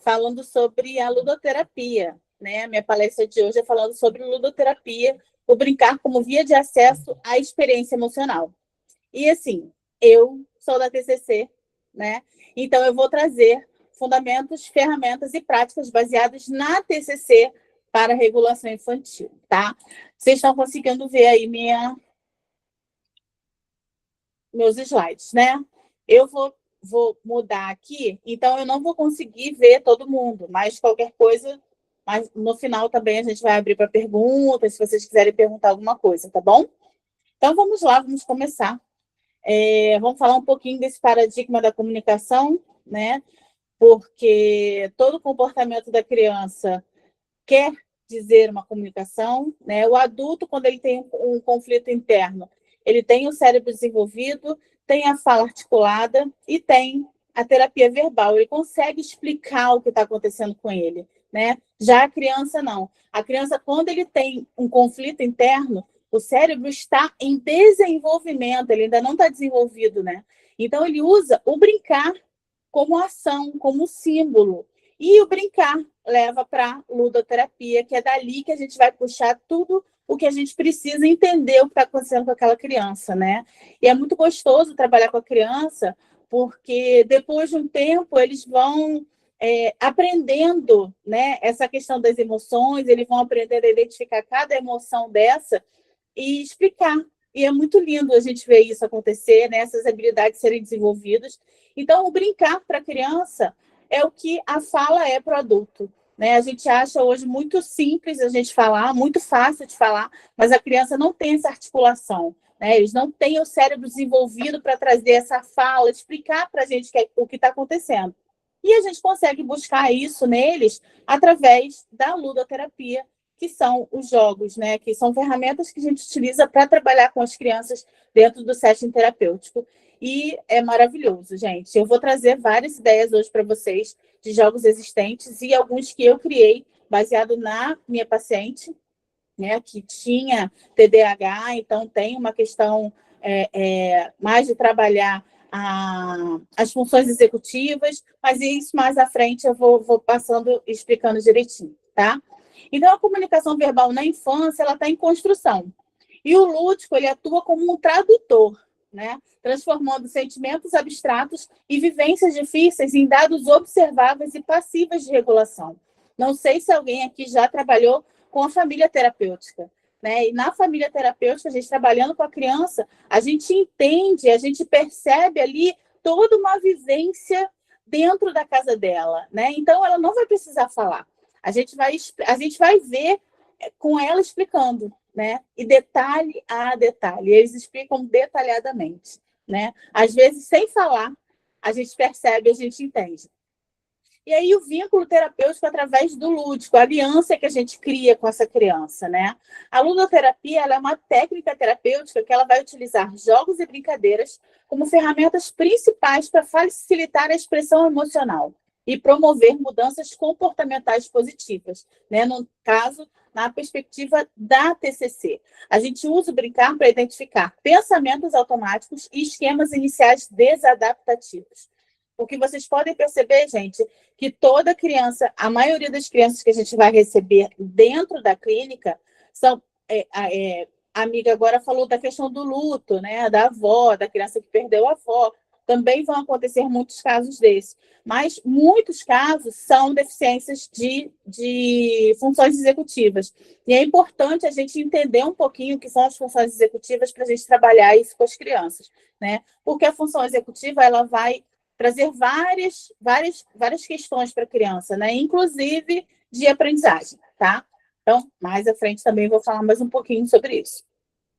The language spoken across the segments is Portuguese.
falando sobre a ludoterapia, né? A minha palestra de hoje é falando sobre ludoterapia, o brincar como via de acesso à experiência emocional. E assim, eu sou da TCC, né? Então eu vou trazer fundamentos, ferramentas e práticas baseadas na TCC para regulação infantil, tá? Vocês estão conseguindo ver aí meus slides, né? Eu vou mudar aqui, então eu não vou conseguir ver todo mundo, mas qualquer coisa, mas no final também a gente vai abrir para perguntas, se vocês quiserem perguntar alguma coisa, tá bom? Então vamos lá, vamos começar. Vamos falar um pouquinho desse paradigma da comunicação, né? Porque todo comportamento da criança quer dizer uma comunicação, né? O adulto, quando ele tem um conflito interno, ele tem o cérebro desenvolvido, tem a fala articulada e tem a terapia verbal. Ele consegue explicar o que está acontecendo com ele, né? Já a criança não. A criança, quando ele tem um conflito interno, o cérebro está em desenvolvimento, ele ainda não está desenvolvido, né? Então, ele usa o brincar como ação, como símbolo. E o brincar leva para ludoterapia, que é dali que a gente vai puxar tudo o que a gente precisa entender o que está acontecendo com aquela criança, né? E é muito gostoso trabalhar com a criança, porque depois de um tempo eles vão aprendendo, né, essa questão das emoções, eles vão aprendendo a identificar cada emoção dessa e explicar. E é muito lindo a gente ver isso acontecer, né? Essas habilidades serem desenvolvidas. Então, o brincar para a criança é o que a fala é para o adulto, né? A gente acha hoje muito simples a gente falar, muito fácil de falar, mas a criança não tem essa articulação, né? Eles não têm o cérebro desenvolvido para trazer essa fala, explicar para a gente o que está acontecendo. E a gente consegue buscar isso neles através da ludoterapia, que são os jogos, né? Que são ferramentas que a gente utiliza para trabalhar com as crianças dentro do setting terapêutico. E é maravilhoso, gente. Eu vou trazer várias ideias hoje para vocês de jogos existentes e alguns que eu criei baseado na minha paciente, né? Que tinha TDAH, então tem uma questão mais de trabalhar as funções executivas, mas isso mais à frente eu vou passando e explicando direitinho, tá? Então, a comunicação verbal na infância, ela está em construção. E o lúdico, ele atua como um tradutor, né? Transformando sentimentos abstratos e vivências difíceis em dados observáveis e passíveis de regulação. Não sei se alguém aqui já trabalhou com a família terapêutica, né? E na família terapêutica, a gente trabalhando com a criança, a gente entende, a gente percebe ali toda uma vivência dentro da casa dela, né? Então, ela não vai precisar falar. A gente vai ver com ela explicando, né? E detalhe a detalhe. Eles explicam detalhadamente, né? Às vezes, sem falar, a gente percebe, a gente entende. E aí o vínculo terapêutico através do lúdico, a aliança que a gente cria com essa criança, né? A ludoterapia, ela é uma técnica terapêutica que ela vai utilizar jogos e brincadeiras como ferramentas principais para facilitar a expressão emocional e promover mudanças comportamentais positivas, né? No caso, na perspectiva da TCC. A gente usa o brincar para identificar pensamentos automáticos e esquemas iniciais desadaptativos. O que vocês podem perceber, gente, que toda criança, a maioria das crianças que a gente vai receber dentro da clínica são... a amiga agora falou da questão do luto, né? Da avó, da criança que perdeu a avó. Também vão acontecer muitos casos desses. Mas muitos casos são deficiências de funções executivas. E é importante a gente entender um pouquinho o que são as funções executivas para a gente trabalhar isso com as crianças, né? Porque a função executiva, ela vai trazer várias questões para a criança, né? Inclusive de aprendizagem, tá? Então, mais à frente também vou falar mais um pouquinho sobre isso.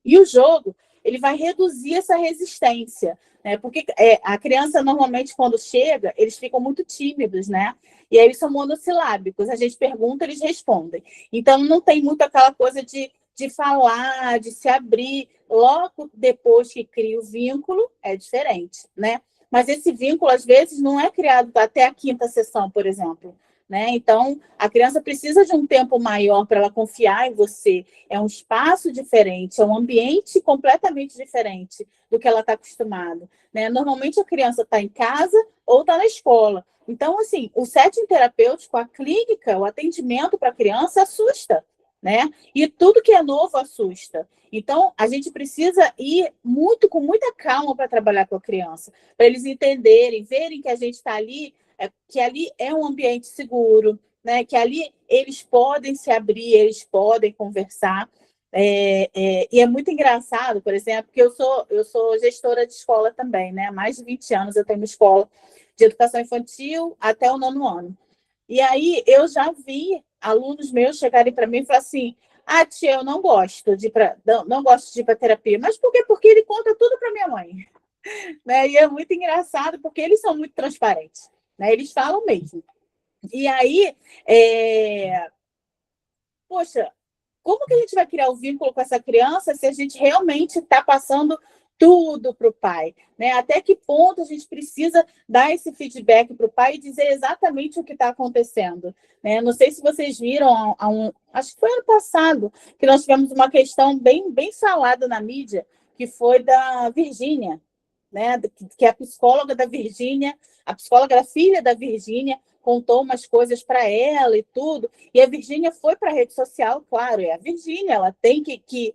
E o jogo, ele vai reduzir essa resistência, né? Porque a criança, normalmente, quando chega, eles ficam muito tímidos, né? E aí eles são monossilábicos. A gente pergunta, eles respondem. Então, não tem muito aquela coisa de falar, de se abrir. Logo depois que cria o vínculo, é diferente, né? Mas esse vínculo, às vezes, não é criado até a quinta sessão, por exemplo. Né? Então, a criança precisa de um tempo maior para ela confiar em você. É um espaço diferente, é um ambiente completamente diferente do que ela está acostumada. Né? Normalmente, a criança está em casa ou está na escola. Então, assim, o setting terapêutico, a clínica, o atendimento para a criança assusta, né? E tudo que é novo assusta. Então, a gente precisa ir com muita calma para trabalhar com a criança, para eles entenderem, verem que a gente está ali, que ali é um ambiente seguro, né? Que ali eles podem se abrir, eles podem conversar. E é muito engraçado, por exemplo, que eu sou gestora de escola também, né? Há mais de 20 anos eu tenho uma escola de educação infantil até o 9º ano. E aí eu já vi alunos meus chegarem para mim e falar assim: ah, tia, eu não gosto de ir para não gosto de ir para terapia. Mas por quê? Porque ele conta tudo para minha mãe. Né? E é muito engraçado, porque eles são muito transparentes. Né? Eles falam mesmo. E aí, poxa, como que a gente vai criar o vínculo com essa criança se a gente realmente está passando tudo para o pai? Né? Até que ponto a gente precisa dar esse feedback para o pai e dizer exatamente o que está acontecendo? Né? Não sei se vocês viram, acho que foi ano passado, que nós tivemos uma questão bem, bem falada na mídia, que foi da Virgínia, né? Que é a psicóloga da Virgínia, a psicóloga da filha da Virgínia, contou umas coisas para ela e tudo, e a Virgínia foi para a rede social, claro, é a Virgínia, ela tem que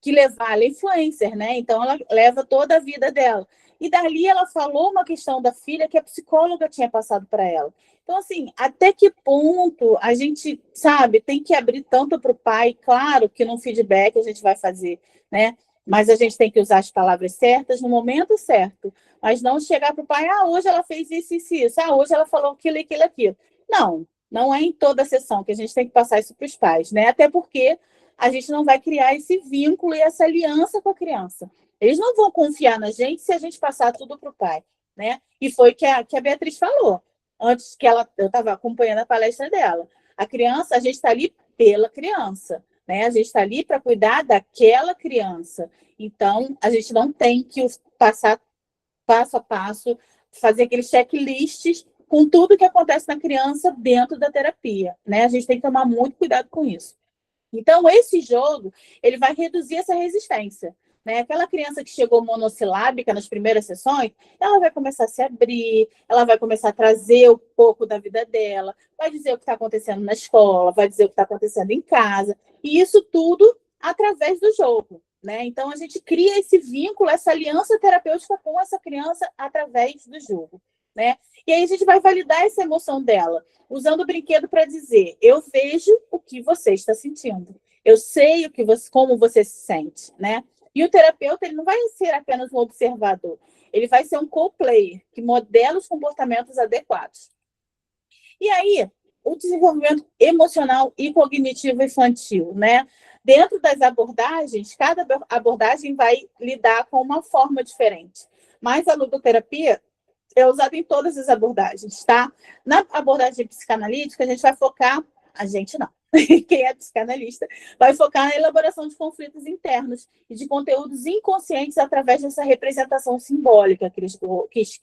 levar, ela é influencer, né? Então ela leva toda a vida dela. E dali ela falou uma questão da filha que a psicóloga tinha passado para ela. Então, assim, até que ponto a gente, sabe, tem que abrir tanto para o pai? Claro que no feedback a gente vai fazer, né? Mas a gente tem que usar as palavras certas no momento certo. Mas não chegar para o pai, ah, hoje ela fez isso, isso, isso. Ah, hoje ela falou aquilo, aquilo, aquilo. Não, não é em toda a sessão que a gente tem que passar isso para os pais, né? Até porque a gente não vai criar esse vínculo e essa aliança com a criança. Eles não vão confiar na gente se a gente passar tudo para o pai, né? E foi que a Beatriz falou, antes que eu estava acompanhando a palestra dela. A criança, a gente está ali pela criança, né? A gente está ali para cuidar daquela criança. Então, a gente não tem que passar passo a passo, fazer aqueles checklists com tudo que acontece na criança dentro da terapia, né? A gente tem que tomar muito cuidado com isso. Então, esse jogo, ele vai reduzir essa resistência. Né? Aquela criança que chegou monossilábica nas primeiras sessões, ela vai começar a se abrir, ela vai começar a trazer um pouco da vida dela, vai dizer o que está acontecendo na escola, vai dizer o que está acontecendo em casa, e isso tudo através do jogo. Né? Então, a gente cria esse vínculo, essa aliança terapêutica com essa criança através do jogo. Né? E aí a gente vai validar essa emoção dela, usando o brinquedo para dizer: eu vejo o que você está sentindo, eu sei como você se sente, né? E o terapeuta, ele não vai ser apenas um observador, ele vai ser um co-player que modela os comportamentos adequados. E aí, o desenvolvimento emocional e cognitivo infantil, né? Dentro das abordagens, cada abordagem vai lidar com uma forma diferente. Mas a ludoterapia é usado em todas as abordagens, tá? Na abordagem psicanalítica, a gente vai focar, a gente não, quem é psicanalista, vai focar na elaboração de conflitos internos e de conteúdos inconscientes através dessa representação simbólica que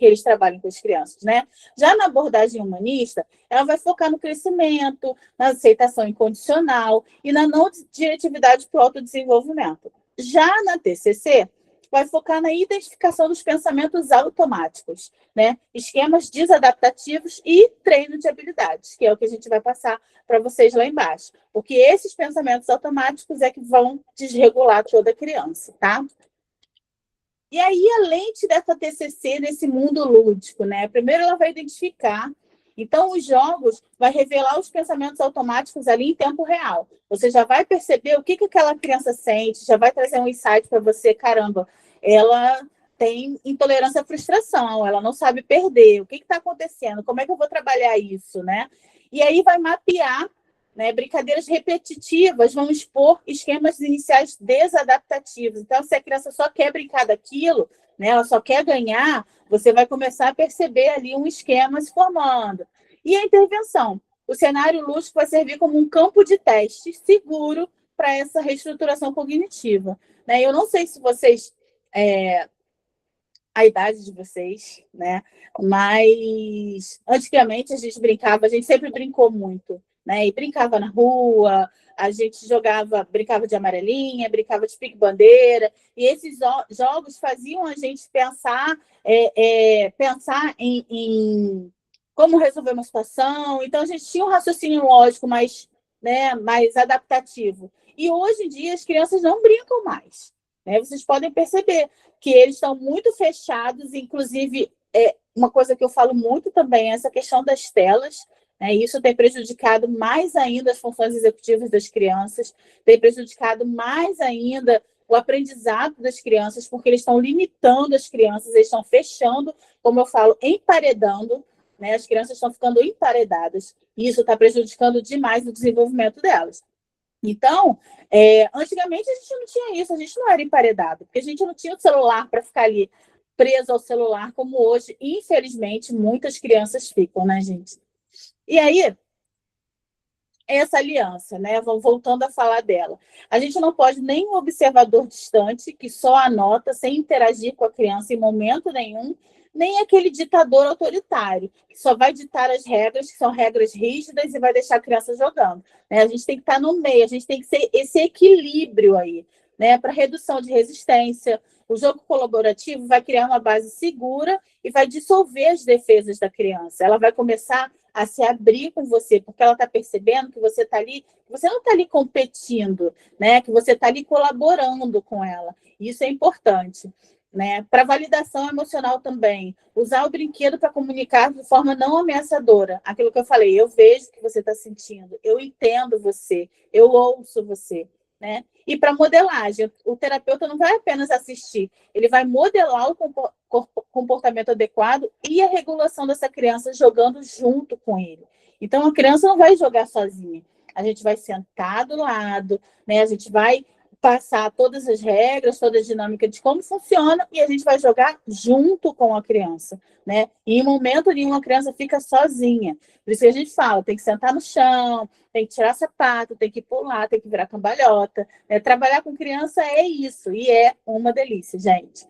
eles trabalham com as crianças, né? Já na abordagem humanista, ela vai focar no crescimento, na aceitação incondicional e na não diretividade para o autodesenvolvimento. Já na TCC, vai focar na identificação dos pensamentos automáticos, né? Esquemas desadaptativos e treino de habilidades, que é o que a gente vai passar para vocês lá embaixo. Porque esses pensamentos automáticos é que vão desregular toda criança, tá? E aí, a lente dessa TCC, nesse mundo lúdico, né? Primeiro ela vai identificar. Então, os jogos vai revelar os pensamentos automáticos ali em tempo real. Você já vai perceber o que aquela criança sente, já vai trazer um insight para você, caramba, ela tem intolerância à frustração, ela não sabe perder, o que está acontecendo, como é que eu vou trabalhar isso, né? E aí vai mapear, né, brincadeiras repetitivas, vão expor esquemas iniciais desadaptativos. Então, se a criança só quer brincar daquilo, né, ela só quer ganhar, você vai começar a perceber ali um esquema se formando. E a intervenção. O cenário lúdico vai servir como um campo de teste seguro para essa reestruturação cognitiva. Né? Eu não sei se vocês... a idade de vocês, né? Mas antigamente a gente brincava, a gente sempre brincou muito, né? E brincava na rua, a gente brincava de amarelinha, brincava de pique-bandeira, e esses jogos faziam a gente pensar, pensar em como resolver uma situação. Então, a gente tinha um raciocínio lógico mais, né, mais adaptativo. E hoje em dia, as crianças não brincam mais. Né? Vocês podem perceber que eles estão muito fechados, inclusive, uma coisa que eu falo muito também é essa questão das telas. Né? Isso tem prejudicado mais ainda as funções executivas das crianças, tem prejudicado mais ainda o aprendizado das crianças, porque eles estão limitando as crianças, eles estão fechando, como eu falo, emparedando, né? As crianças estão ficando emparedadas, e isso está prejudicando demais o desenvolvimento delas. Então, antigamente a gente não tinha isso, a gente não era emparedado, porque a gente não tinha o celular para ficar ali preso ao celular, como hoje, infelizmente, muitas crianças ficam, né, gente? E aí, essa aliança, né? Voltando a falar dela. A gente não pode nem um observador distante que só anota sem interagir com a criança em momento nenhum, nem aquele ditador autoritário que só vai ditar as regras, que são regras rígidas, e vai deixar a criança jogando. Né? A gente tem que estar no meio, a gente tem que ser esse equilíbrio aí, né? Para redução de resistência. O jogo colaborativo vai criar uma base segura e vai dissolver as defesas da criança. Ela vai começar a se abrir com você, porque ela está percebendo que você está ali, que você não está ali competindo, né? Que você está ali colaborando com ela. Isso é importante. Né? Para validação emocional também, usar o brinquedo para comunicar de forma não ameaçadora. Aquilo que eu falei, eu vejo o que você está sentindo, eu entendo você, eu ouço você. Né? E para modelagem, o terapeuta não vai apenas assistir, ele vai modelar o comportamento adequado e a regulação dessa criança jogando junto com ele. Então, a criança não vai jogar sozinha. A gente vai sentar do lado, né? A gente vai passar todas as regras, toda a dinâmica de como funciona e a gente vai jogar junto com a criança, né? E em momento nenhum a criança fica sozinha. Por isso que a gente fala, tem que sentar no chão, tem que tirar sapato, tem que pular, tem que virar cambalhota. Né? Trabalhar com criança é isso, e é uma delícia, gente.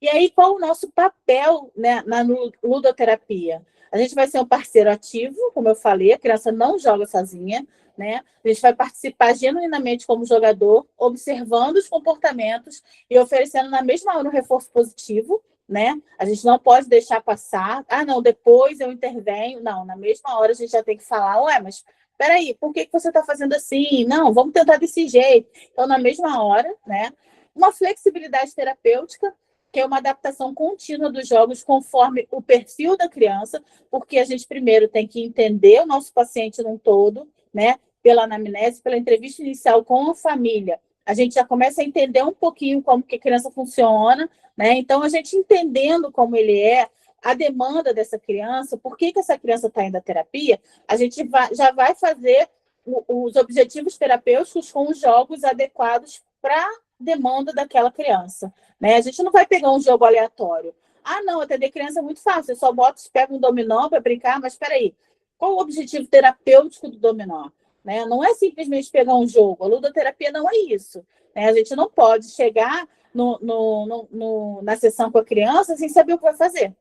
E aí, qual o nosso papel, né, na ludoterapia? A gente vai ser um parceiro ativo, como eu falei, a criança não joga sozinha, né? A gente vai participar genuinamente como jogador, observando os comportamentos e oferecendo na mesma hora um reforço positivo, né? A gente não pode deixar passar, não, depois eu intervenho. Não, na mesma hora a gente já tem que falar, ué, mas peraí, por que você está fazendo assim? Não, vamos tentar desse jeito. Então, na mesma hora, né? Uma flexibilidade terapêutica, que é uma adaptação contínua dos jogos conforme o perfil da criança, porque a gente primeiro tem que entender o nosso paciente num todo, né? Pela anamnese, pela entrevista inicial com a família. A gente já começa a entender um pouquinho como que a criança funciona, né? Então, a gente entendendo como ele é, a demanda dessa criança, por que essa criança está indo à terapia, a gente já vai fazer os objetivos terapêuticos com os jogos adequados para a demanda daquela criança. Né? A gente não vai pegar um jogo aleatório. Não, atender criança é muito fácil. Eu só pego um dominó para brincar, mas espera aí. Qual o objetivo terapêutico do dominó? Né? Não é simplesmente pegar um jogo. A ludoterapia não é isso. Né? A gente não pode chegar na sessão com a criança sem saber o que vai fazer.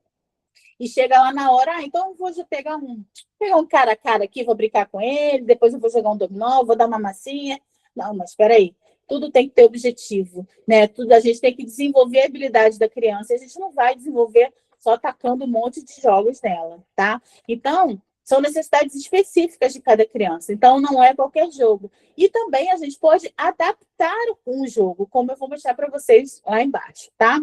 E chega lá na hora, então eu vou pegar um cara a cara aqui, vou brincar com ele, depois eu vou jogar um dominó, vou dar uma massinha. Não, mas espera aí. Tudo tem que ter objetivo, né? Tudo, a gente tem que desenvolver a habilidade da criança. E a gente não vai desenvolver só tacando um monte de jogos nela, tá? Então, são necessidades específicas de cada criança. Então, não é qualquer jogo. E também a gente pode adaptar um jogo, como eu vou mostrar para vocês lá embaixo, tá?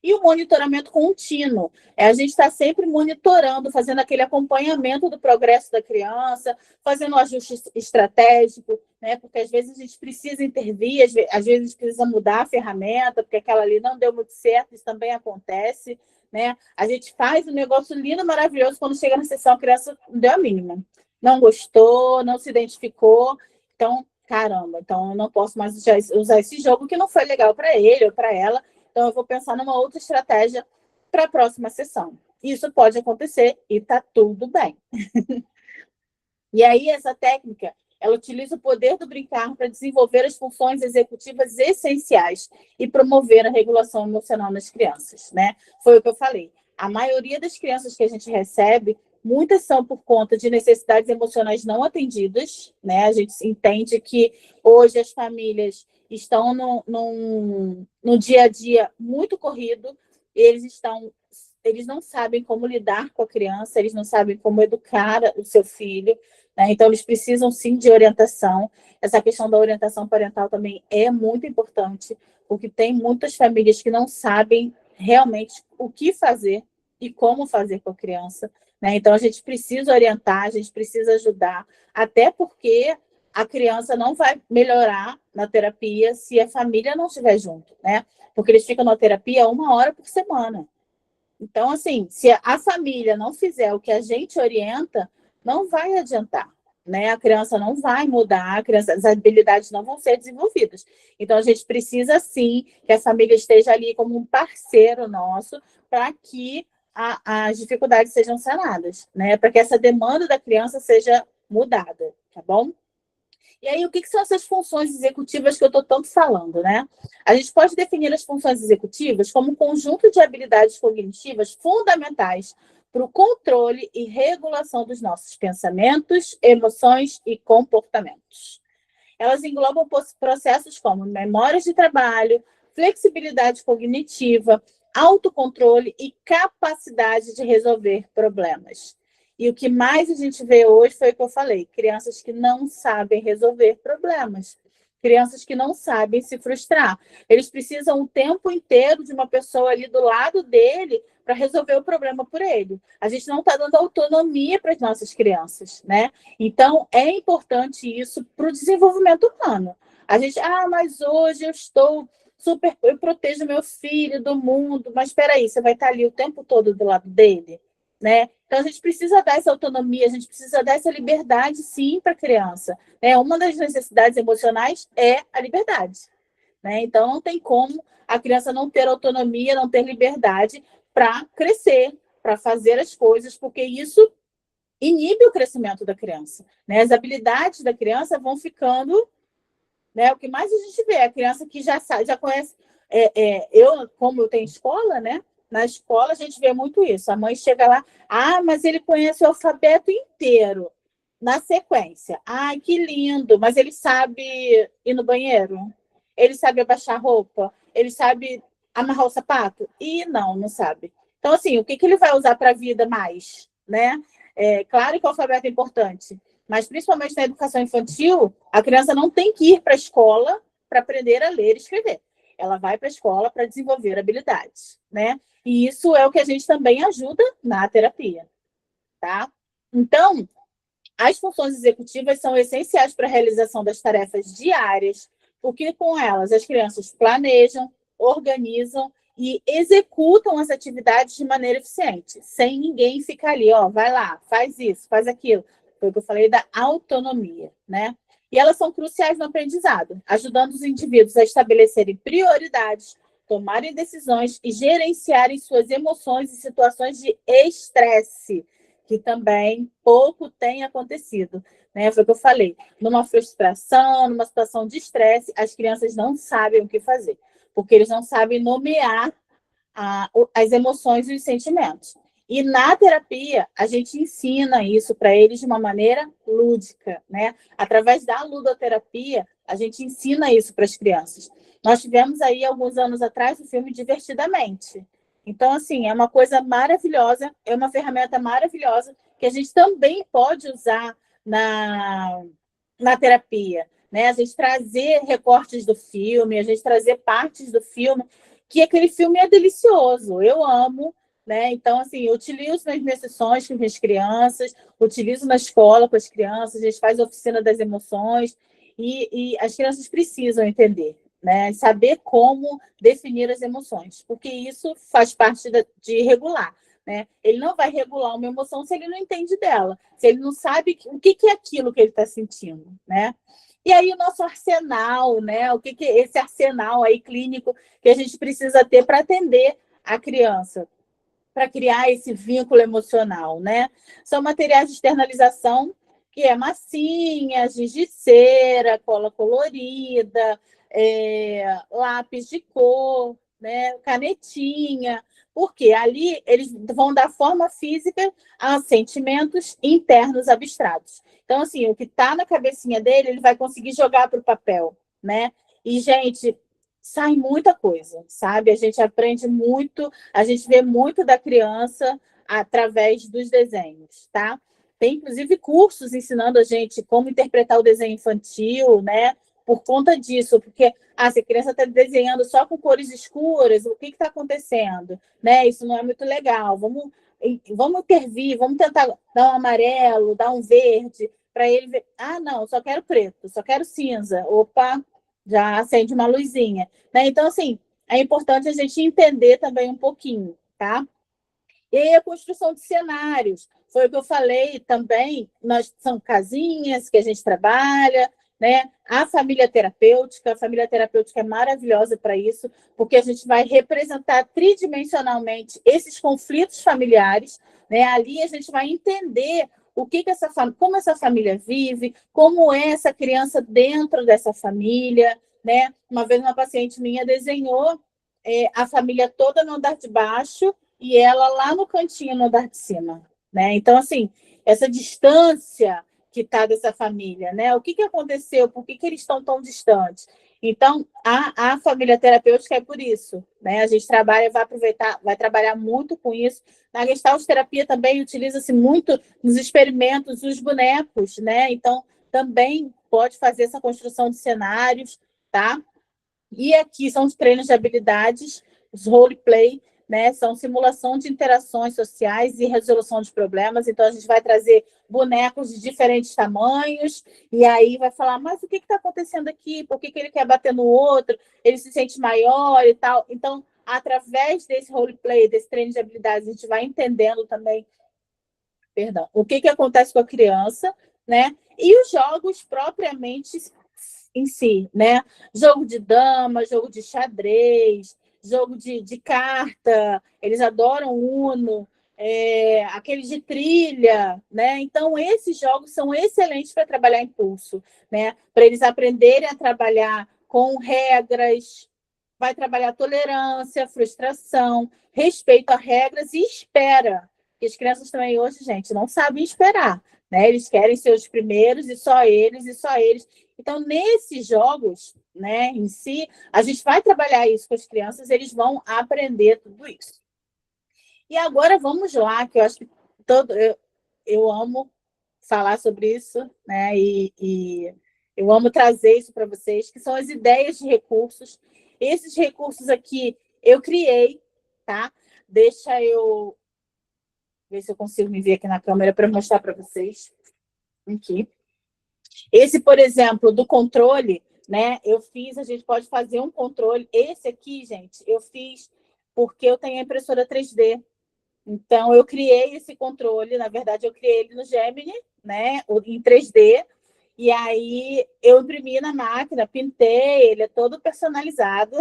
E o monitoramento contínuo. A gente está sempre monitorando, fazendo aquele acompanhamento do progresso da criança, fazendo um ajuste estratégico, né? Porque às vezes a gente precisa intervir, às vezes a gente precisa mudar a ferramenta, porque aquela ali não deu muito certo, isso também acontece. Né? A gente faz um negócio lindo, maravilhoso, quando chega na sessão, a criança não deu a mínima. Não gostou, não se identificou. Então, caramba, então eu não posso mais usar esse jogo que não foi legal para ele ou para ela. Então, eu vou pensar numa outra estratégia para a próxima sessão. Isso pode acontecer e está tudo bem. E aí, essa técnica, ela utiliza o poder do brincar para desenvolver as funções executivas essenciais e promover a regulação emocional nas crianças, né? Foi o que eu falei. A maioria das crianças que a gente recebe, muitas são por conta de necessidades emocionais não atendidas, né? A gente entende que hoje as famílias estão no dia a dia muito corrido, eles estão eles não sabem como lidar com a criança, eles não sabem como educar o seu filho, né? Então, eles precisam, sim, de orientação. Essa questão da orientação parental também é muito importante, porque tem muitas famílias que não sabem realmente o que fazer e como fazer com a criança, né? Então, a gente precisa orientar, a gente precisa ajudar, até porque a criança não vai melhorar na terapia se a família não estiver junto, né? Porque eles ficam na terapia 1 hora por semana. Então, assim, se a família não fizer o que a gente orienta, não vai adiantar, né? A criança não vai mudar, as habilidades não vão ser desenvolvidas. Então, a gente precisa, sim, que a família esteja ali como um parceiro nosso para que as dificuldades sejam sanadas, né? Para que essa demanda da criança seja mudada, tá bom? E aí, o que são essas funções executivas que eu estou tanto falando, né? A gente pode definir as funções executivas como um conjunto de habilidades cognitivas fundamentais para o controle e regulação dos nossos pensamentos, emoções e comportamentos. Elas englobam processos como memórias de trabalho, flexibilidade cognitiva, autocontrole e capacidade de resolver problemas. E o que mais a gente vê hoje foi o que eu falei: crianças que não sabem resolver problemas, crianças que não sabem se frustrar. Eles precisam o tempo inteiro de uma pessoa ali do lado dele para resolver o problema por ele. A gente não está dando autonomia para as nossas crianças, né? Então, é importante isso para o desenvolvimento humano. A gente, mas hoje eu estou eu protejo meu filho do mundo, mas espera aí, você vai estar ali o tempo todo do lado dele, né? Então, a gente precisa dar essa autonomia, a gente precisa dar essa liberdade, sim, para a criança. Né? Uma das necessidades emocionais é a liberdade. Né? Então, não tem como a criança não ter autonomia, não ter liberdade para crescer, para fazer as coisas, porque isso inibe o crescimento da criança. Né? As habilidades da criança vão ficando... Né? O que mais a gente vê é a criança que já sabe, já conhece... como eu tenho escola, né? Na escola a gente vê muito isso. A mãe chega lá, mas ele conhece o alfabeto inteiro. Na sequência, que lindo, mas ele sabe ir no banheiro? Ele sabe abaixar a roupa? Ele sabe amarrar o sapato? E não sabe. Então, assim, o que ele vai usar para a vida mais? Né? Claro que o alfabeto é importante, mas principalmente na educação infantil, a criança não tem que ir para a escola para aprender a ler e escrever. Ela vai para a escola para desenvolver habilidades, né? E isso é o que a gente também ajuda na terapia, tá? Então, as funções executivas são essenciais para a realização das tarefas diárias, porque com elas as crianças planejam, organizam e executam as atividades de maneira eficiente, sem ninguém ficar ali, vai lá, faz isso, faz aquilo. Foi o que eu falei da autonomia, né? E elas são cruciais no aprendizado, ajudando os indivíduos a estabelecerem prioridades, tomarem decisões e gerenciarem suas emoções em situações de estresse, que também pouco tem acontecido. Né? Foi o que eu falei. Numa frustração, numa situação de estresse, as crianças não sabem o que fazer, porque eles não sabem nomear as emoções e os sentimentos. E na terapia, a gente ensina isso para eles de uma maneira lúdica, né? Através da ludoterapia, a gente ensina isso para as crianças. Nós tivemos aí, alguns anos atrás, o filme Divertidamente. Então, assim, é uma coisa maravilhosa, é uma ferramenta maravilhosa que a gente também pode usar na terapia, né? A gente trazer recortes do filme, a gente trazer partes do filme, que aquele filme é delicioso, eu amo, né? Então, assim, eu utilizo nas minhas sessões com as crianças, utilizo na escola com as crianças, a gente faz a oficina das emoções, e as crianças precisam entender, né? Saber como definir as emoções, porque isso faz parte de regular. Né? Ele não vai regular uma emoção se ele não entende dela, se ele não sabe o que é aquilo que ele está sentindo. Né? E aí o nosso arsenal, né? O que é esse arsenal aí clínico que a gente precisa ter para atender a criança, para criar esse vínculo emocional, né? São materiais de externalização, que é massinha, giz de cera, cola colorida, lápis de cor, né? Canetinha, porque ali eles vão dar forma física a sentimentos internos abstratos. Então, assim, o que está na cabecinha dele, ele vai conseguir jogar para o papel, né? E, gente, sai muita coisa, sabe? A gente aprende muito, a gente vê muito da criança através dos desenhos, tá? Tem, inclusive, cursos ensinando a gente como interpretar o desenho infantil, né? Por conta disso, porque se a criança está desenhando só com cores escuras, o que está acontecendo? Né? Isso não é muito legal. Vamos intervir, vamos tentar dar um amarelo, dar um verde, para ele ver. Não, só quero preto, só quero cinza. Opa, já acende uma luzinha. Né? Então, assim, é importante a gente entender também um pouquinho, tá? E aí a construção de cenários. Foi o que eu falei também, são casinhas que a gente trabalha, né? A família terapêutica é maravilhosa para isso, porque a gente vai representar tridimensionalmente esses conflitos familiares, né? Ali a gente vai entender como essa família vive, como é essa criança dentro dessa família, né? Uma vez uma paciente minha desenhou a família toda no andar de baixo e ela lá no cantinho, no andar de cima, né? Então, assim, essa distância que está dessa família, né? O que aconteceu? Por que eles estão tão distantes? Então, a família terapêutica é por isso, né? A gente vai trabalhar muito com isso. Na Gestalt terapia também utiliza-se muito nos experimentos os bonecos, né? Então, também pode fazer essa construção de cenários, tá? E aqui são os treinos de habilidades, os roleplay, né? São simulação de interações sociais e resolução de problemas. Então, a gente vai trazer bonecos de diferentes tamanhos, e aí vai falar, mas o que está acontecendo aqui? Por que ele quer bater no outro? Ele se sente maior e tal. Então, através desse roleplay, desse treino de habilidades, a gente vai entendendo também, perdão, o que acontece com a criança, né? E os jogos propriamente em si, né? Jogo de dama, jogo de xadrez, jogo de carta, eles adoram Uno, aqueles de trilha, né? Então, esses jogos são excelentes para trabalhar impulso, né? Para eles aprenderem a trabalhar com regras, vai trabalhar tolerância, frustração, respeito a regras e espera. Porque as crianças também hoje, gente, não sabem esperar, né? Eles querem ser os primeiros e só eles, e só eles. Então, nesses jogos, né, em si, a gente vai trabalhar isso com as crianças, eles vão aprender tudo isso. E agora vamos lá, que eu acho que eu amo falar sobre isso, né? E eu amo trazer isso para vocês, que são as ideias de recursos. Esses recursos aqui eu criei, tá? Deixa eu ver se eu consigo me ver aqui na câmera para mostrar para vocês. Aqui. Esse, por exemplo, do controle, né? A gente pode fazer um controle. Esse aqui, gente, eu fiz porque eu tenho a impressora 3D. Então, eu criei esse controle, na verdade, eu criei ele no Gemini, né? Em 3D. E aí eu imprimi na máquina, pintei, ele é todo personalizado,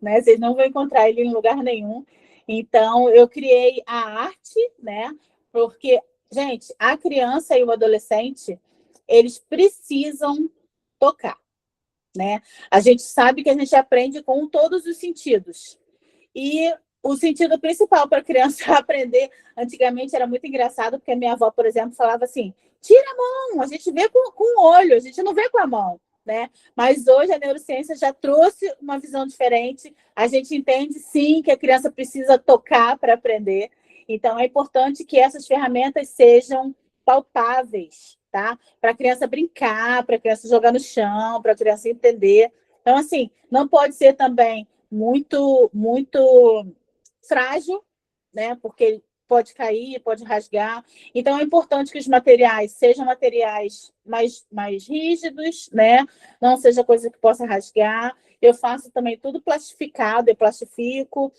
né? Vocês não vão encontrar ele em lugar nenhum. Então, eu criei a arte, né? Porque, gente, a criança e o adolescente, eles precisam tocar, né? A gente sabe que a gente aprende com todos os sentidos. E o sentido principal para a criança aprender, antigamente era muito engraçado, porque a minha avó, por exemplo, falava assim: tira a mão, a gente vê com o olho, a gente não vê com a mão, né? Mas hoje a neurociência já trouxe uma visão diferente. A gente entende sim que a criança precisa tocar para aprender. Então é importante que essas ferramentas sejam palpáveis, tá? Para a criança brincar, para a criança jogar no chão, para a criança entender. Então, assim, não pode ser também muito frágil, né? Porque pode cair, pode rasgar. Então, é importante que os materiais sejam materiais mais rígidos, né? Não seja coisa que possa rasgar. Eu faço também tudo plastificado, eu plastifico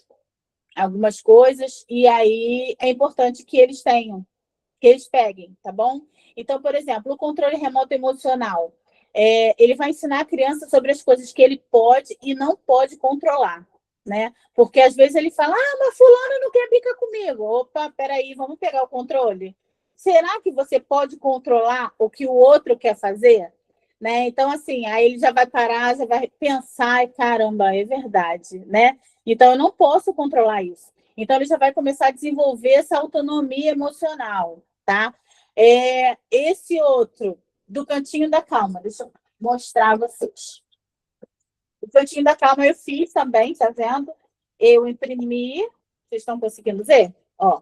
algumas coisas, e aí é importante que eles tenham, que eles peguem, tá bom? Então, por exemplo, o controle remoto emocional. Ele vai ensinar a criança sobre as coisas que ele pode e não pode controlar, né? Porque às vezes ele fala, mas fulano não quer brincar comigo. Opa, peraí, vamos pegar o controle. Será que você pode controlar o que o outro quer fazer? Né? Então, assim, aí ele já vai parar, já vai pensar, e caramba, é verdade, né? Então, eu não posso controlar isso. Então, ele já vai começar a desenvolver essa autonomia emocional, tá? Esse outro, do cantinho da calma, deixa eu mostrar a vocês. cantinho da calma eu fiz também, tá vendo? Eu imprimi. Vocês estão conseguindo ver? Ó.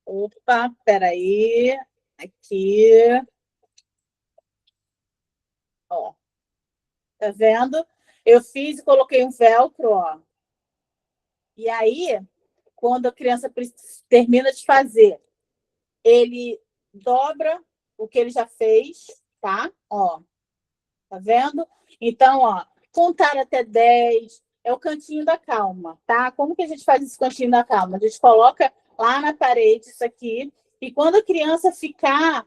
Opa, peraí. Aqui. Ó. Tá vendo? Eu fiz e coloquei um velcro, ó. E aí, quando a criança termina de fazer, ele dobra o que ele já fez, tá? Ó. Tá vendo? Então, ó, contar até 10 é o cantinho da calma, tá? Como que a gente faz esse cantinho da calma? A gente coloca lá na parede isso aqui, e quando a criança ficar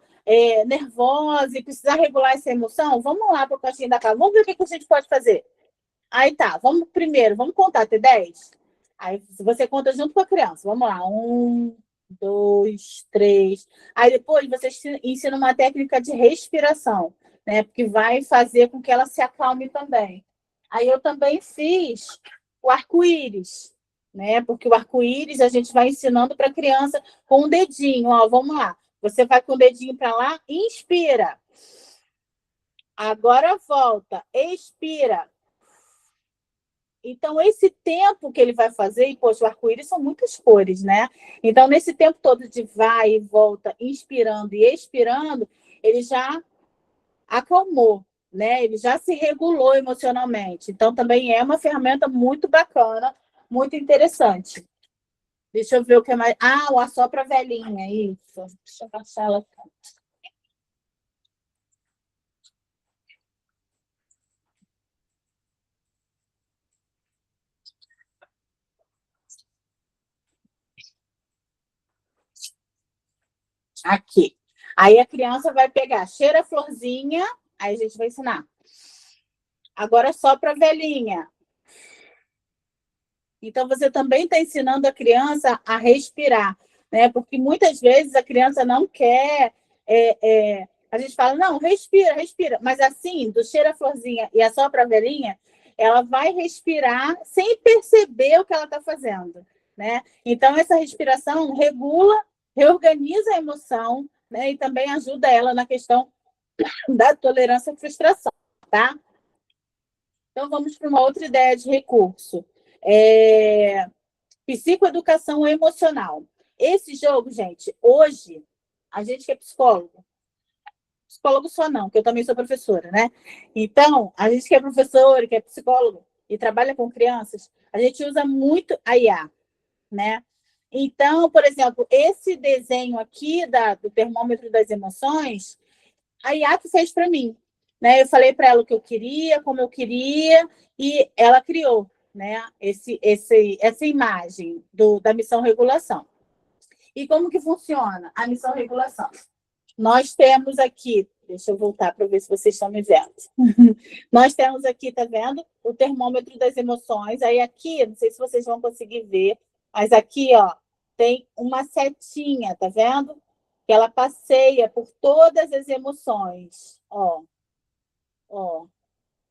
nervosa e precisar regular essa emoção, vamos lá para o cantinho da calma. Vamos ver o que a gente pode fazer. Aí tá, vamos contar até 10. Aí você conta junto com a criança. Vamos lá, 1, 2, 3. Aí depois você ensina uma técnica de respiração, né? Porque vai fazer com que ela se acalme também. Aí eu também fiz o arco-íris, né? Porque o arco-íris a gente vai ensinando para a criança com o dedinho. Ó, vamos lá. Você vai com o dedinho para lá, inspira. Agora volta, expira. Então, esse tempo que ele vai fazer, e, poxa, o arco-íris são muitas cores, né? Então, nesse tempo todo de vai e volta, inspirando e expirando, ele já acalmou, né? Ele já se regulou emocionalmente. Então, também é uma ferramenta muito bacana, muito interessante. Deixa eu ver o que mais. Ah, o assopra velhinha, isso. Deixa eu passar ela. Aqui. Aí a criança vai pegar, cheira a florzinha, aí a gente vai ensinar. Agora sopra a velhinha. Então, você também está ensinando a criança a respirar, né? Porque muitas vezes a criança não quer. A gente fala, não, respira, respira. Mas assim, do cheiro a florzinha e a sopra a velhinha, ela vai respirar sem perceber o que ela está fazendo, né? Então, essa respiração regula, reorganiza a emoção, né? E também ajuda ela na questão da tolerância à frustração, tá? Então, vamos para uma outra ideia de recurso. Psicoeducação emocional. Esse jogo, gente, hoje, a gente que é psicólogo só não, que eu também sou professora, né? Então, a gente que é professor, que é psicólogo e trabalha com crianças, a gente usa muito a IA, né? Então, por exemplo, esse desenho aqui do termômetro das emoções, a IA que fez para mim, né? Eu falei para ela o que eu queria, como eu queria, e ela criou, né? Essa imagem da missão regulação. E como que funciona a missão regulação? Nós temos aqui, deixa eu voltar para ver se vocês estão me vendo. Nós temos aqui, tá vendo? O termômetro das emoções. Aí aqui, não sei se vocês vão conseguir ver, mas aqui, ó, tem uma setinha, tá vendo? Que ela passeia por todas as emoções. Ó, ó.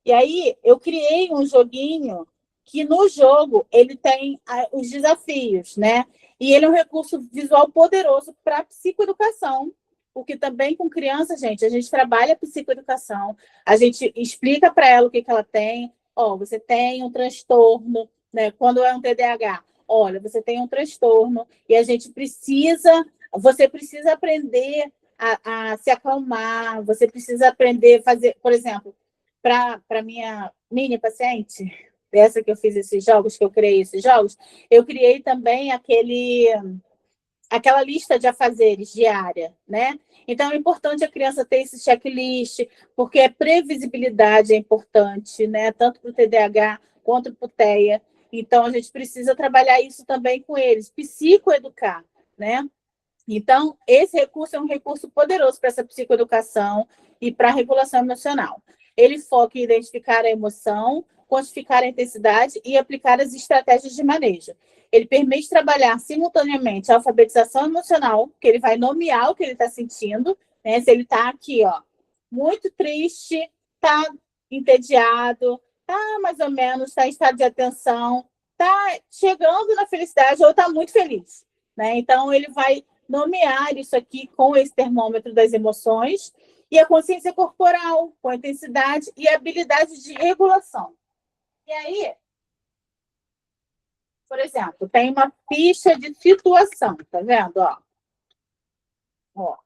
E aí, eu criei um joguinho que no jogo ele tem os desafios, né? E ele é um recurso visual poderoso para psicoeducação, porque também com criança, gente, a gente trabalha psicoeducação, a gente explica para ela o que ela tem. Ó, você tem um transtorno, né? Quando é um TDAH, olha, você tem um transtorno e você precisa aprender a se acalmar, você precisa aprender a fazer, por exemplo, para minha mini paciente, dessa que eu fiz esses jogos, que eu criei esses jogos, eu criei também aquela lista de afazeres diária, né? Então é importante a criança ter esse checklist, porque a previsibilidade é importante, né? Tanto para o TDAH quanto para o TEA. Então a gente precisa trabalhar isso também com eles, psicoeducar, né? Então, esse recurso é um recurso poderoso para essa psicoeducação e para a regulação emocional. Ele foca em identificar a emoção, quantificar a intensidade e aplicar as estratégias de manejo. Ele permite trabalhar simultaneamente a alfabetização emocional, que ele vai nomear o que ele está sentindo, né? Se ele está aqui, ó, muito triste, está entediado, está mais ou menos, está em estado de atenção, está chegando na felicidade ou está muito feliz, né? Então, ele vai nomear isso aqui com esse termômetro das emoções e a consciência corporal, com a intensidade e a habilidade de regulação. E aí, por exemplo, tem uma ficha de situação, tá vendo? Ó,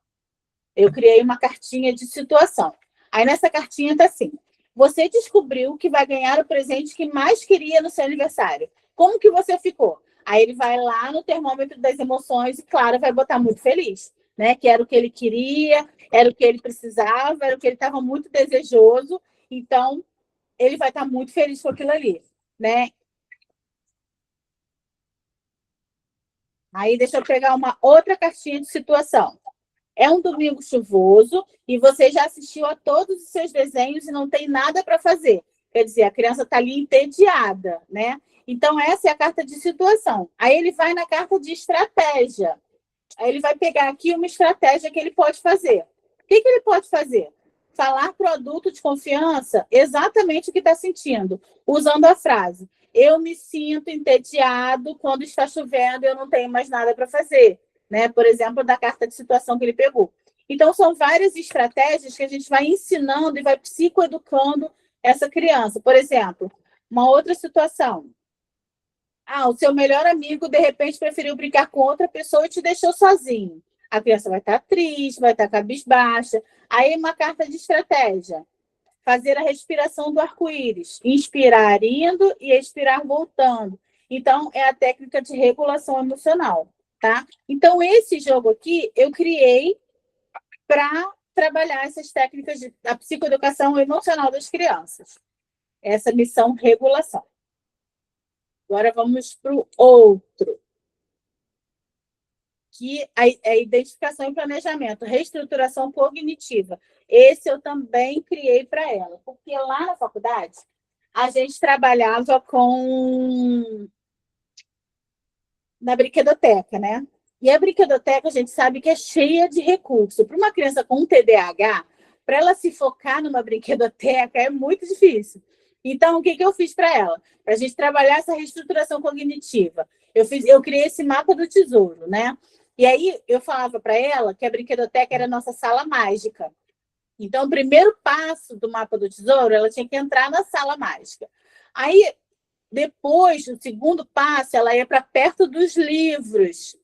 eu criei uma cartinha de situação. Aí nessa cartinha está assim: você descobriu que vai ganhar o presente que mais queria no seu aniversário. Como que você ficou? Aí ele vai lá no termômetro das emoções e, claro, vai botar muito feliz, né? Que era o que ele queria, era o que ele precisava, era o que ele estava muito desejoso. Então, ele vai estar muito feliz com aquilo ali, né? Aí deixa eu pegar uma outra cartinha de situação. É um domingo chuvoso e você já assistiu a todos os seus desenhos e não tem nada para fazer. Quer dizer, a criança está ali entediada, né? Então, essa é a carta de situação. Aí ele vai na carta de estratégia. Aí ele vai pegar aqui uma estratégia que ele pode fazer. O que ele pode fazer? Falar para o adulto de confiança exatamente o que está sentindo, usando a frase: eu me sinto entediado quando está chovendo e eu não tenho mais nada para fazer. Né? Por exemplo, da carta de situação que ele pegou. Então, são várias estratégias que a gente vai ensinando e vai psicoeducando essa criança. Por exemplo, uma outra situação. O seu melhor amigo, de repente, preferiu brincar com outra pessoa e te deixou sozinho. A criança vai estar triste, vai estar cabisbaixa. Aí, uma carta de estratégia. Fazer a respiração do arco-íris. Inspirar indo e expirar voltando. Então, é a técnica de regulação emocional, tá? Então, esse jogo aqui, eu criei para trabalhar essas técnicas da psicoeducação emocional das crianças. Essa missão regulação. Agora vamos para o outro, que é identificação e planejamento, reestruturação cognitiva. Esse eu também criei para ela, porque lá na faculdade a gente trabalhava na brinquedoteca, né? E a brinquedoteca a gente sabe que é cheia de recursos. Para uma criança com TDAH, para ela se focar numa brinquedoteca é muito difícil. Então, o que eu fiz para ela? Para a gente trabalhar essa reestruturação cognitiva. Eu criei esse mapa do tesouro, né? E aí eu falava para ela que a brinquedoteca era a nossa sala mágica. Então, o primeiro passo do mapa do tesouro, ela tinha que entrar na sala mágica. Aí, depois, o segundo passo, ela ia para perto dos livros.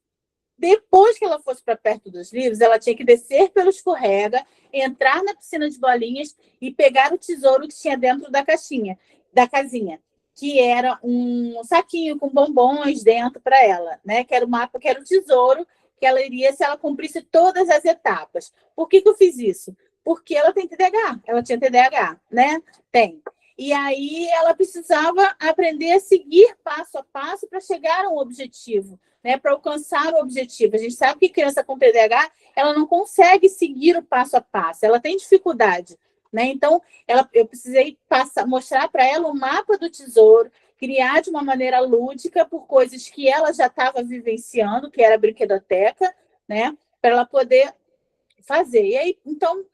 Depois que ela fosse para perto dos livros, ela tinha que descer pelo escorrega, entrar na piscina de bolinhas e pegar o tesouro que tinha dentro da caixinha, da casinha, que era um saquinho com bombons dentro para ela, né? Que era o mapa, que era o tesouro que ela iria se ela cumprisse todas as etapas. Por que eu fiz isso? Porque ela tem TDAH, ela tinha TDAH, né? Tem. E aí ela precisava aprender a seguir passo a passo para chegar a um objetivo, né? Para alcançar o objetivo. A gente sabe que criança com TDAH, ela não consegue seguir o passo a passo, ela tem dificuldade, né? Então, eu precisei mostrar para ela o mapa do tesouro, criar de uma maneira lúdica por coisas que ela já estava vivenciando, que era a brinquedoteca, né? Para ela poder fazer. E aí, então,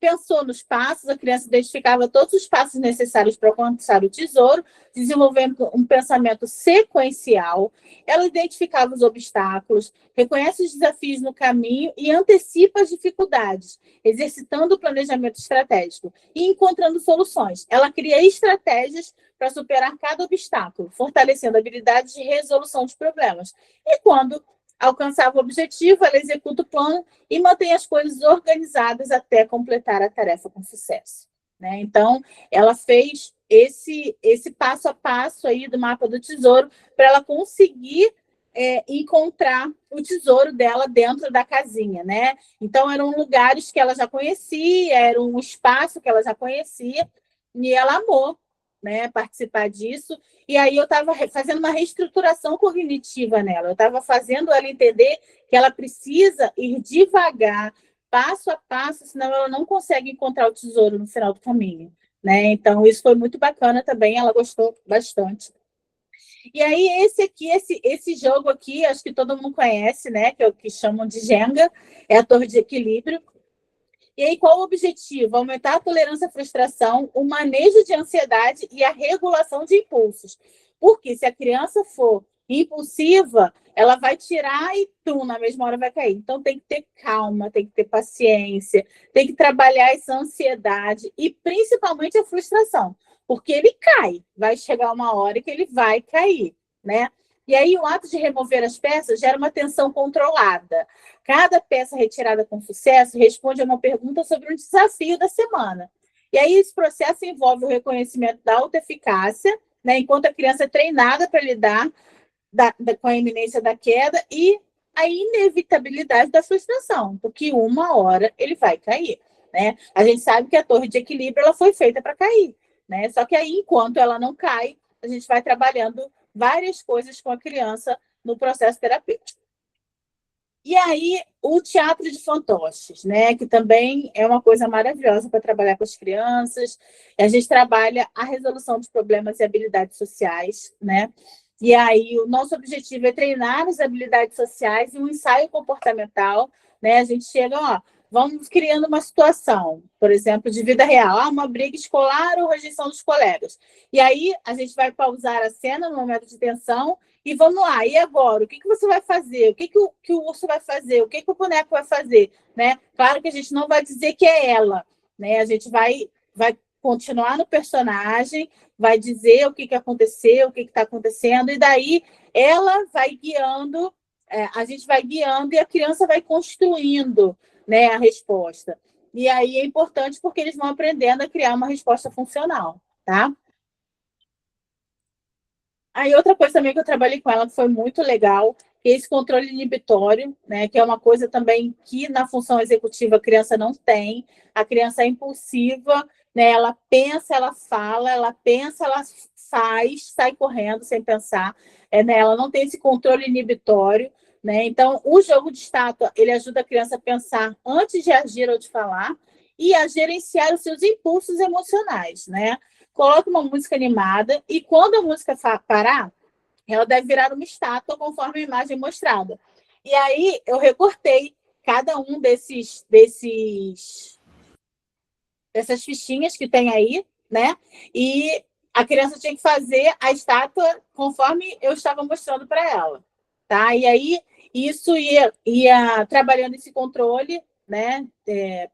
pensou nos passos, a criança identificava todos os passos necessários para alcançar o tesouro, desenvolvendo um pensamento sequencial. Ela identificava os obstáculos, reconhece os desafios no caminho e antecipa as dificuldades, exercitando o planejamento estratégico e encontrando soluções. Ela cria estratégias para superar cada obstáculo, fortalecendo habilidades de resolução de problemas. E quando alcançava o objetivo, ela executa o plano e mantém as coisas organizadas até completar a tarefa com sucesso. Né? Então, ela fez esse passo a passo aí do mapa do tesouro para ela conseguir encontrar o tesouro dela dentro da casinha, né? Então, eram lugares que ela já conhecia, era um espaço que ela já conhecia, e ela amou, né, participar disso. E aí eu estava fazendo uma reestruturação cognitiva nela, eu estava fazendo ela entender que ela precisa ir devagar, passo a passo, senão ela não consegue encontrar o tesouro no final do caminho. Né? Então, isso foi muito bacana também, ela gostou bastante. E aí, esse jogo aqui, acho que todo mundo conhece, né? Que é o que chamam de Jenga, é a torre de equilíbrio. E aí, qual o objetivo? Aumentar a tolerância à frustração, o manejo de ansiedade e a regulação de impulsos. Porque se a criança for impulsiva, ela vai tirar e na mesma hora vai cair. Então, tem que ter calma, tem que ter paciência, tem que trabalhar essa ansiedade e principalmente a frustração. porque ele cai, vai chegar uma hora que ele vai cair, né? E aí o ato de remover as peças gera uma tensão controlada. Cada peça retirada com sucesso responde a uma pergunta sobre um desafio da semana. E aí esse processo envolve o reconhecimento da autoeficácia, né, enquanto a criança é treinada para lidar com a iminência da queda e a inevitabilidade da frustração, porque uma hora ele vai cair, né? A gente sabe que a torre de equilíbrio ela foi feita para cair, né? Só que aí, enquanto ela não cai, a gente vai trabalhando várias coisas com a criança no processo terapêutico. E aí, o teatro de fantoches, né? Que também é uma coisa maravilhosa para trabalhar com as crianças. A gente trabalha a resolução de problemas e habilidades sociais, né? E aí, o nosso objetivo é treinar as habilidades sociais e um ensaio comportamental, né? A gente chega, ó, vamos criando uma situação, por exemplo, de vida real, uma briga escolar ou rejeição dos colegas. E aí, a gente vai pausar a cena no momento de tensão e vamos lá, e agora? O que você vai fazer? O que o urso vai fazer? O que o boneco vai fazer? Né? Claro que a gente não vai dizer que é ela, né? A gente vai continuar no personagem, vai dizer o que aconteceu, o que está acontecendo, e daí ela vai guiando, a gente vai guiando e a criança vai construindo, né, a resposta. E aí é importante porque eles vão aprendendo a criar uma resposta funcional, tá? Aí outra coisa também que eu trabalhei com ela que foi muito legal, que é esse controle inibitório, né, que é uma coisa também que na função executiva a criança não tem. A criança é impulsiva, né, ela pensa, ela fala, ela pensa, ela faz, sai correndo sem pensar, né, ela não tem esse controle inibitório, né? Então, o jogo de estátua, ele ajuda a criança a pensar antes de agir ou de falar e a gerenciar os seus impulsos emocionais, né? Coloca uma música animada e quando a música parar, ela deve virar uma estátua conforme a imagem mostrada. E aí eu recortei cada um dessas fichinhas que tem aí, né? E a criança tinha que fazer a estátua conforme eu estava mostrando para ela, tá? E aí isso ia trabalhando esse controle, né?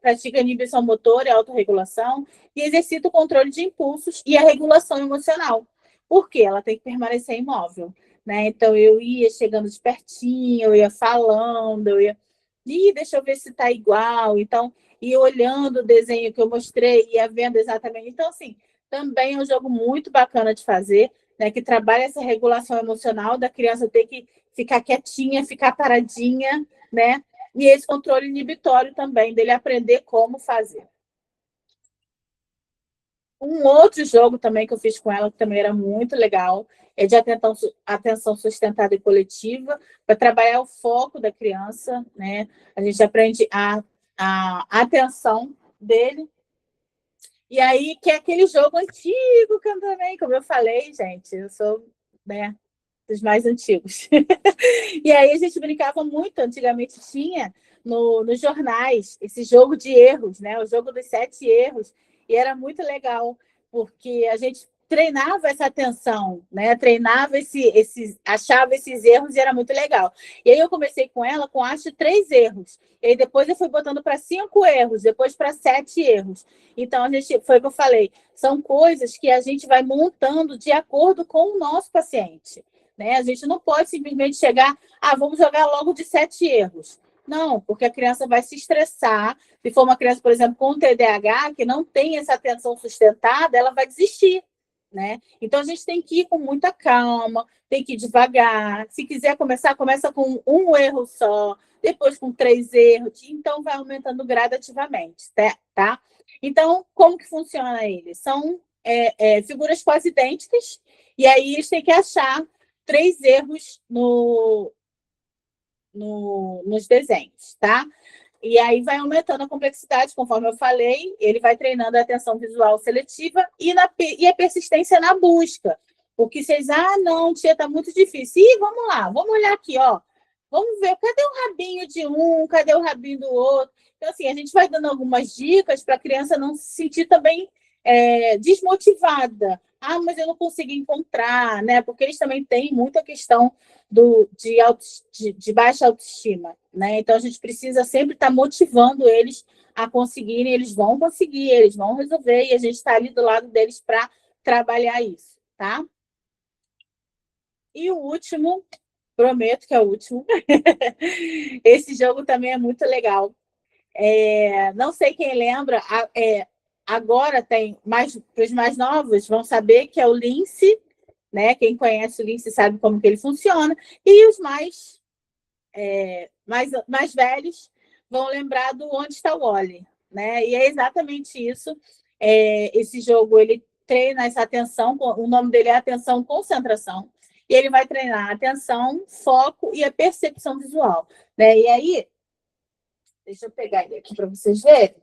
Pratica inibição motora e autorregulação e exercita o controle de impulsos e a regulação emocional. Por quê? Ela tem que permanecer imóvel, né? Então eu ia chegando de pertinho, eu ia falando, eu ia, deixa eu ver se está igual. Então e olhando o desenho que eu mostrei, ia vendo exatamente. Então, assim, também é um jogo muito bacana de fazer, né? Que trabalha essa regulação emocional da criança ter que ficar quietinha, ficar paradinha, né? E esse controle inibitório também, dele aprender como fazer. Um outro jogo também que eu fiz com ela, que também era muito legal, é de atenção sustentada e coletiva, para trabalhar o foco da criança, né? A gente aprende a atenção dele. E aí, que é aquele jogo antigo também, como eu falei, gente, eu sou, né, dos mais antigos. E aí a gente brincava muito, antigamente tinha nos jornais esse jogo de erros, né? O jogo dos 7 erros. E era muito legal, porque a gente treinava essa atenção, né? Treinava achava esses erros e era muito legal. E aí eu comecei com ela com acho 3 erros. E aí depois eu fui botando para 5 erros, depois para 7 erros. Então a gente, foi o que eu falei, são coisas que a gente vai montando de acordo com o nosso paciente. Né? A gente não pode simplesmente chegar, vamos jogar logo de 7 erros. Não, porque a criança vai se estressar. Se for uma criança, por exemplo, com TDAH, que não tem essa atenção sustentada, ela vai desistir. Né? Então, a gente tem que ir com muita calma, tem que ir devagar. Se quiser começar, começa com 1 erro só, depois com 3 erros. Então, vai aumentando gradativamente, tá? Então, como que funciona ele? São figuras quase idênticas, e aí eles têm que achar 3 erros nos desenhos, tá? E aí vai aumentando a complexidade, conforme eu falei, ele vai treinando a atenção visual seletiva e a persistência na busca. Porque vocês, não, tia, tá muito difícil. Vamos lá, vamos olhar aqui, ó. Vamos ver, cadê o rabinho de um, cadê o rabinho do outro? Então, assim, a gente vai dando algumas dicas para a criança não se sentir também desmotivada. Mas eu não consigo encontrar, né? Porque eles também têm muita questão de baixa autoestima, né? Então a gente precisa sempre estar motivando eles a conseguirem, eles vão conseguir, eles vão resolver, e a gente está ali do lado deles para trabalhar isso, tá? E o último, prometo que é o último. Esse jogo também é muito legal. Não sei quem lembra, agora tem mais para os mais novos vão saber que é o Lince, né? Quem conhece o Lince sabe como que ele funciona, e os mais velhos vão lembrar do Onde Está o Wally, né? E é exatamente isso. Esse jogo ele treina essa atenção, o nome dele é atenção concentração, e ele vai treinar a atenção, foco e a percepção visual, né? E aí, deixa eu pegar ele aqui para vocês verem.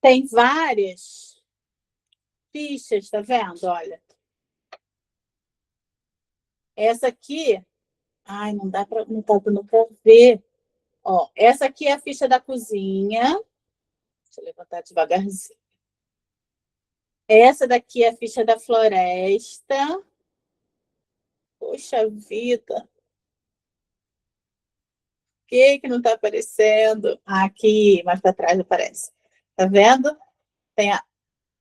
Tem várias fichas, tá vendo? Olha. Essa aqui, ai, não dá para, não tá dando para ver. Ó, essa aqui é a ficha da cozinha. Deixa eu levantar devagarzinho. Essa daqui é a ficha da floresta. Poxa vida. Por que não está aparecendo? Aqui, mais para trás aparece. Tá vendo?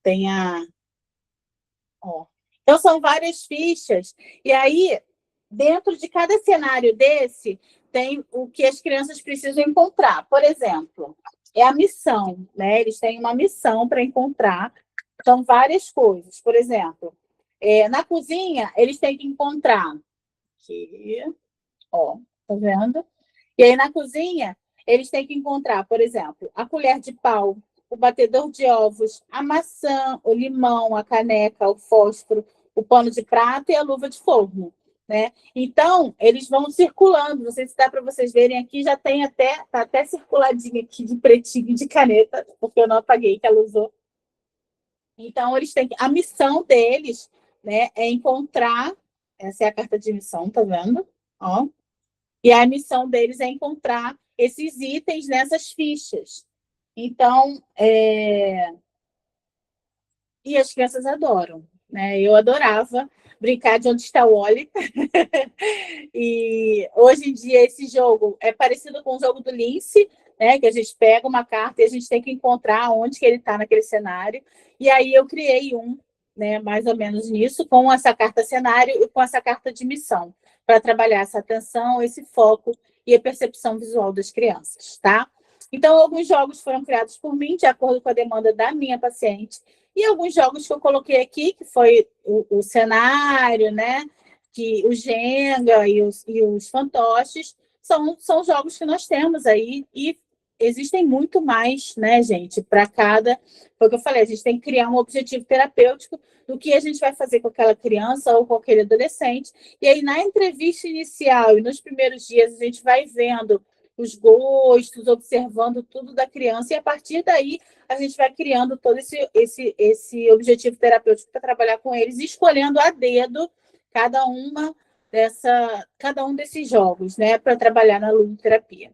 Tem a. Ó. Então, são várias fichas. E aí, dentro de cada cenário desse, tem o que as crianças precisam encontrar. Por exemplo, é a missão, né? Eles têm uma missão para encontrar. São várias coisas. Por exemplo, na cozinha, eles têm que encontrar aqui, ó, tá vendo? E aí, na cozinha, eles têm que encontrar, por exemplo, a colher de pau, o batedor de ovos, a maçã, o limão, a caneca, o fósforo, o pano de prata e a luva de forno, né? Então, eles vão circulando. Não sei se dá para vocês verem aqui, já tem tá até circuladinho aqui de pretinho de caneta, porque eu não apaguei que ela usou. Então, eles têm a missão deles, né, é encontrar. Essa é a carta de missão, tá vendo? Ó. E a missão deles é encontrar esses itens nessas fichas. Então, e as crianças adoram, né? Eu adorava brincar de Onde Está o Wally. E hoje em dia esse jogo é parecido com o jogo do Lince, né? Que a gente pega uma carta e a gente tem que encontrar onde que ele está naquele cenário. E aí eu criei né? Mais ou menos nisso, com essa carta cenário e com essa carta de missão, para trabalhar essa atenção, esse foco e a percepção visual das crianças, tá? Então, alguns jogos foram criados por mim, de acordo com a demanda da minha paciente, e alguns jogos que eu coloquei aqui, que foi o cenário, né? Que o Jenga e os fantoches são jogos que nós temos aí, e existem muito mais, né, gente, para cada. Foi o que eu falei, a gente tem que criar um objetivo terapêutico do que a gente vai fazer com aquela criança ou com aquele adolescente. E aí, na entrevista inicial e nos primeiros dias, a gente vai vendo os gostos, observando tudo da criança, e a partir daí a gente vai criando todo esse objetivo terapêutico para trabalhar com eles, escolhendo a dedo cada um desses jogos, né, para trabalhar na ludoterapia.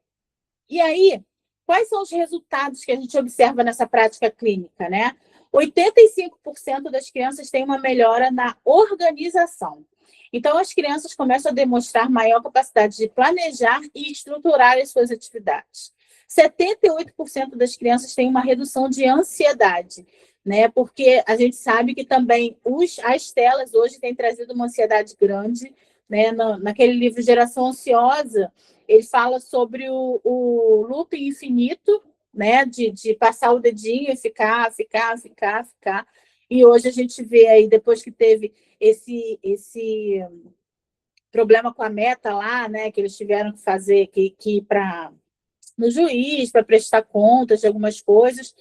E aí, quais são os resultados que a gente observa nessa prática clínica, né? 85% das crianças têm uma melhora na organização. Então, as crianças começam a demonstrar maior capacidade de planejar e estruturar as suas atividades. 78% das crianças têm uma redução de ansiedade, né? Porque a gente sabe que também as telas hoje têm trazido uma ansiedade grande, né? Naquele livro Geração Ansiosa, ele fala sobre o looping infinito, né? De passar o dedinho e ficar. E hoje a gente vê aí, depois que teve esse problema com a meta lá, né? Que eles tiveram que fazer, que ir para no juiz para prestar contas de algumas coisas.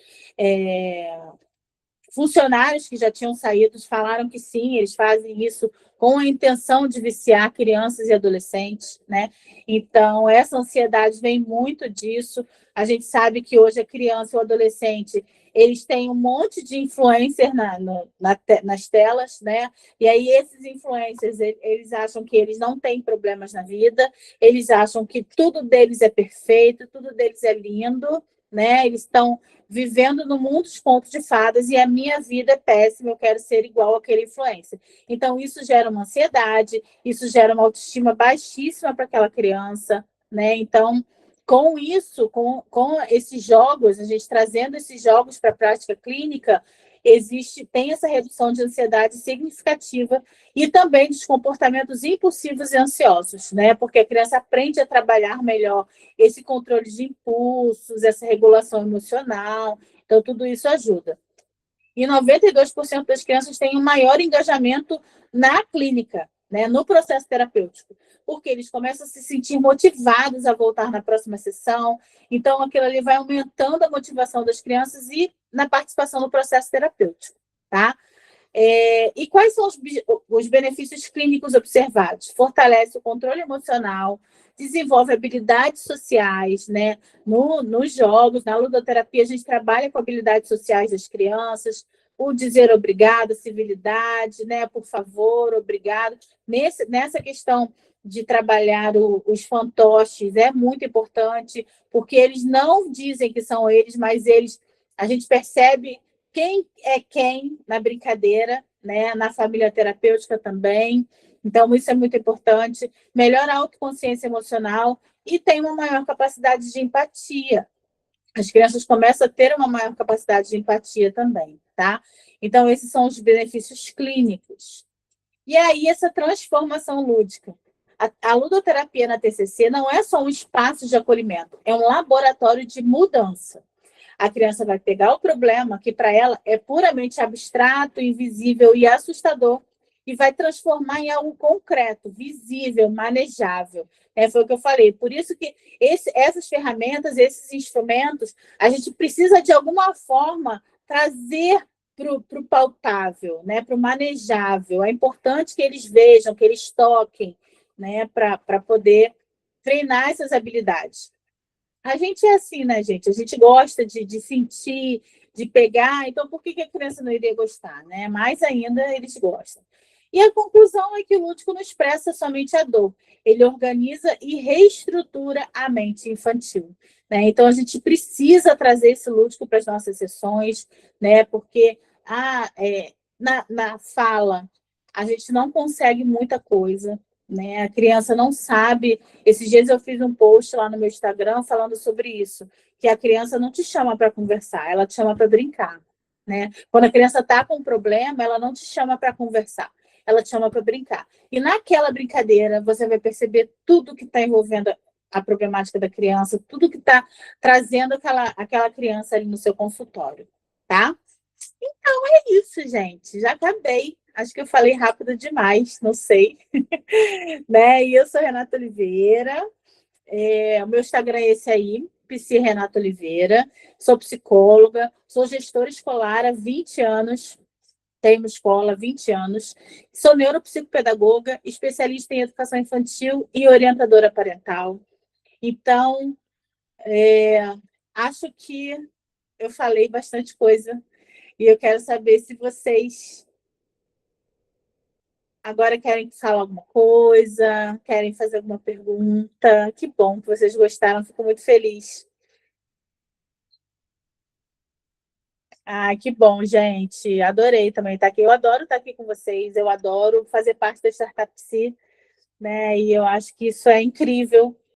Funcionários que já tinham saído falaram que sim, eles fazem isso com a intenção de viciar crianças e adolescentes, né? Então, essa ansiedade vem muito disso. A gente sabe que hoje a criança e o adolescente, eles têm um monte de influencer nas telas, né? E aí esses influencers, eles acham que eles não têm problemas na vida, eles acham que tudo deles é perfeito, tudo deles é lindo, né? Eles estão vivendo no mundo dos contos de fadas e a minha vida é péssima, eu quero ser igual àquele influencer. Então, isso gera uma ansiedade, isso gera uma autoestima baixíssima para aquela criança, né? Então, com isso, com esses jogos, a gente trazendo esses jogos para a prática clínica, tem essa redução de ansiedade significativa e também dos comportamentos impulsivos e ansiosos, né? Porque a criança aprende a trabalhar melhor esse controle de impulsos, essa regulação emocional. Então, tudo isso ajuda. E 92% das crianças têm um maior engajamento na clínica, né, no processo terapêutico, porque eles começam a se sentir motivados a voltar na próxima sessão. Então, aquilo ali vai aumentando a motivação das crianças e na participação no processo terapêutico, tá? E quais são os benefícios clínicos observados? Fortalece o controle emocional, desenvolve habilidades sociais, né? Nos jogos, na ludoterapia, a gente trabalha com habilidades sociais das crianças, o dizer obrigado, civilidade, né? Por favor, obrigado. Nessa questão de trabalhar os fantoches é muito importante, porque eles não dizem que são eles, mas a gente percebe quem é quem na brincadeira, né? Na família terapêutica também. Então, isso é muito importante. Melhora a autoconsciência emocional e tem uma maior capacidade de empatia. As crianças começam a ter uma maior capacidade de empatia também, tá? Então, esses são os benefícios clínicos. E aí, essa transformação lúdica. A ludoterapia na TCC não é só um espaço de acolhimento, é um laboratório de mudança. A criança vai pegar o problema, que para ela é puramente abstrato, invisível e assustador, e vai transformar em algo concreto, visível, manejável. Foi o que eu falei. Por isso que essas ferramentas, esses instrumentos, a gente precisa, de alguma forma, trazer para o pautável, né? Para o manejável. É importante que eles vejam, que eles toquem, né? Para poder treinar essas habilidades. A gente é assim, né, gente? A gente gosta de sentir, de pegar. Então, por que a criança não iria gostar, né? Mais ainda, eles gostam. E a conclusão é que o lúdico não expressa somente a dor. Ele organiza e reestrutura a mente infantil, né? Então, a gente precisa trazer esse lúdico para as nossas sessões, né? Porque na fala, a gente não consegue muita coisa, né? A criança não sabe. Esses dias eu fiz um post lá no meu Instagram falando sobre isso, que a criança não te chama para conversar, ela te chama para brincar, né? Quando a criança está com um problema, ela não te chama para conversar, ela te chama para brincar. E naquela brincadeira, você vai perceber tudo que está envolvendo a problemática da criança, tudo que está trazendo aquela criança ali no seu consultório, tá? Então é isso, gente. Já acabei. Acho que eu falei rápido demais, não sei. Né? E eu sou Renata Oliveira. O meu Instagram é esse aí, Psi Renata Oliveira. Sou psicóloga, sou gestora escolar há 20 anos. Tenho uma escola há 20 anos. Sou neuropsicopedagoga, especialista em educação infantil e orientadora parental. Então, acho que eu falei bastante coisa. E eu quero saber se vocês agora querem falar alguma coisa, querem fazer alguma pergunta. Que bom que vocês gostaram, fico muito feliz. Que bom, gente. Adorei também estar aqui. Eu adoro estar aqui com vocês, eu adoro fazer parte da Startup Psi, né? E eu acho que isso é incrível,